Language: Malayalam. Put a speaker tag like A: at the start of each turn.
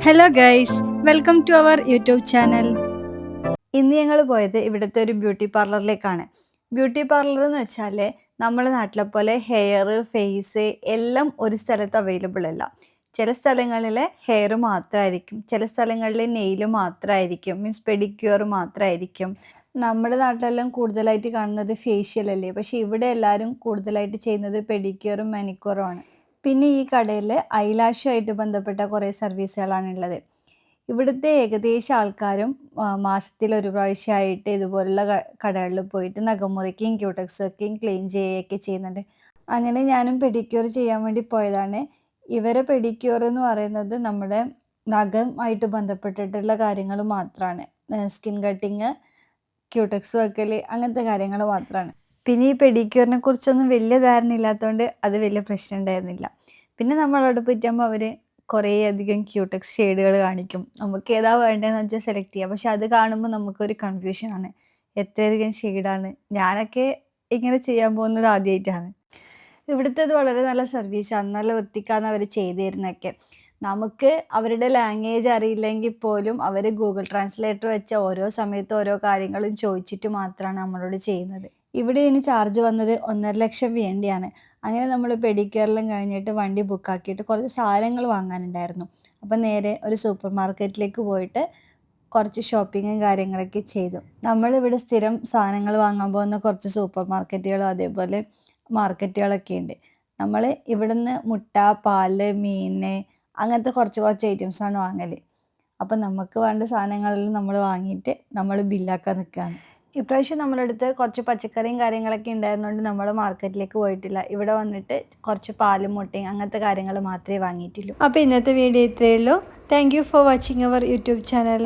A: Hello guys, welcome to our YouTube channel. ഇന്ന് ഞങ്ങൾ പോയത് ഇവിടുത്തെ ഒരു ബ്യൂട്ടി പാർലറിലേക്കാണ്. ബ്യൂട്ടി പാർലർ എന്ന് വെച്ചാൽ നമ്മുടെ നാട്ടിലെ പോലെ ഹെയർ, ഫേസ് എല്ലാം ഒരു സ്ഥലത്ത് അവൈലബിൾ അല്ല. ചില സ്ഥലങ്ങളിൽ ഹെയർ മാത്രമായിരിക്കും, ചില സ്ഥലങ്ങളിൽ നെയിൽ മാത്രമായിരിക്കും, മീൻസ് പെഡിക്യൂർ മാത്രമായിരിക്കും. നമ്മുടെ നാട്ടിലെല്ലാം കൂടുതലായിട്ട് കാണുന്നത് ഫേഷ്യൽ അല്ലേ, പക്ഷെ ഇവിടെ എല്ലാവരും കൂടുതലായിട്ട് ചെയ്യുന്നത് പെഡിക്യൂറും മാനിക്യൂറും ആണ്. പിന്നെ ഈ കടയിൽ ഐലാഷുമായിട്ട് ബന്ധപ്പെട്ട കുറേ സർവീസുകളാണുള്ളത്. ഇവിടുത്തെ ഏകദേശം ആൾക്കാരും മാസത്തിൽ ഒരു പ്രാവശ്യമായിട്ട് ഇതുപോലുള്ള കടകളിൽ പോയിട്ട് നഖം മുറിക്കുകയും ക്യൂടെക്സ് വെക്കുകയും ക്ലീൻ ചെയ്യുകയൊക്കെ ചെയ്യുന്നുണ്ട്. അങ്ങനെ ഞാനും പെഡിക്യൂർ ചെയ്യാൻ വേണ്ടി പോയതാണ്. ഇവരെ പെഡിക്യൂർ എന്ന് പറയുന്നത് നമ്മുടെ നഖമായിട്ട് ബന്ധപ്പെട്ടിട്ടുള്ള കാര്യങ്ങൾ മാത്രമാണ്. സ്കിൻ കട്ടിങ്, ക്യൂടെക്സ് വെക്കൽ, അങ്ങനത്തെ കാര്യങ്ങൾ മാത്രമാണ്. പിന്നെ ഈ പെഡിക്യൂറിനെ കുറിച്ചൊന്നും വലിയ ധാരണ ഇല്ലാത്തതുകൊണ്ട് അത് വലിയ പ്രശ്നം ഉണ്ടായിരുന്നില്ല. പിന്നെ നമ്മളവിടെ പോയിട്ടാകുമ്പോൾ അവർ കുറേ അധികം ക്യൂടെക്സ് ഷെയ്ഡുകൾ കാണിക്കും. നമുക്ക് ഏതാ വേണ്ടതെന്ന് വെച്ചാൽ സെലക്ട് ചെയ്യാം. പക്ഷെ അത് കാണുമ്പോൾ നമുക്കൊരു കൺഫ്യൂഷനാണ്, എത്രയധികം ഷെയ്ഡാണ്. ഞാനൊക്കെ ഇങ്ങനെ ചെയ്യാൻ പോകുന്നത് ആദ്യമായിട്ടാണ്. ഇവിടുത്തേത് വളരെ നല്ല സർവീസാണ്, നല്ല വൃത്തിക്കാണ് അവർ ചെയ്തു തരുന്നതൊക്കെ. നമുക്ക് അവരുടെ ലാംഗ്വേജ് അറിയില്ലെങ്കിൽ പോലും അവർ ഗൂഗിൾ ട്രാൻസ്ലേറ്റർ വെച്ച ഓരോ സമയത്ത് ഓരോ കാര്യങ്ങളും ചോദിച്ചിട്ട് മാത്രമാണ് നമ്മളോട് ചെയ്യുന്നത്. ഇവിടെ ഇനി ചാർജ് വന്നത് 1,50,000 വേണ്ടിയാണ്. അങ്ങനെ നമ്മൾ പെഡിക്യൂറെല്ലാം കഴിഞ്ഞിട്ട് വണ്ടി ബുക്കാക്കിയിട്ട് കുറച്ച് സാധനങ്ങൾ വാങ്ങാനുണ്ടായിരുന്നു. അപ്പം നേരെ ഒരു സൂപ്പർ മാർക്കറ്റിലേക്ക് പോയിട്ട് കുറച്ച് ഷോപ്പിങ്ങും കാര്യങ്ങളൊക്കെ ചെയ്തു. നമ്മളിവിടെ സ്ഥിരം സാധനങ്ങൾ വാങ്ങാൻ പോകുന്ന കുറച്ച് സൂപ്പർ മാർക്കറ്റുകളും അതേപോലെ മാർക്കറ്റുകളൊക്കെ ഉണ്ട്. നമ്മൾ ഇവിടുന്ന് മുട്ട, പാല്, മീൻ അങ്ങനത്തെ കുറച്ച് ഐറ്റംസാണ് വാങ്ങൽ. അപ്പം നമുക്ക് വേണ്ട സാധനങ്ങളെല്ലാം നമ്മൾ വാങ്ങിയിട്ട് നമ്മൾ ബില്ലാക്കാൻ നിൽക്കുകയാണ്. ഇപ്രാവശ്യം നമ്മുടെ അടുത്ത് കുറച്ച് പച്ചക്കറിയും കാര്യങ്ങളൊക്കെ ഉണ്ടായിരുന്നതുകൊണ്ട് നമ്മൾ മാർക്കറ്റിലേക്ക് പോയിട്ടില്ല. ഇവിടെ വന്നിട്ട് കുറച്ച് പാലും മുട്ടയും അങ്ങനത്തെ കാര്യങ്ങൾ മാത്രമേ വാങ്ങിയിട്ടുള്ളൂ. അപ്പോൾ ഇന്നത്തെ വീഡിയോ ഇത്രയേ ഉള്ളൂ. Thank you for watching our YouTube channel.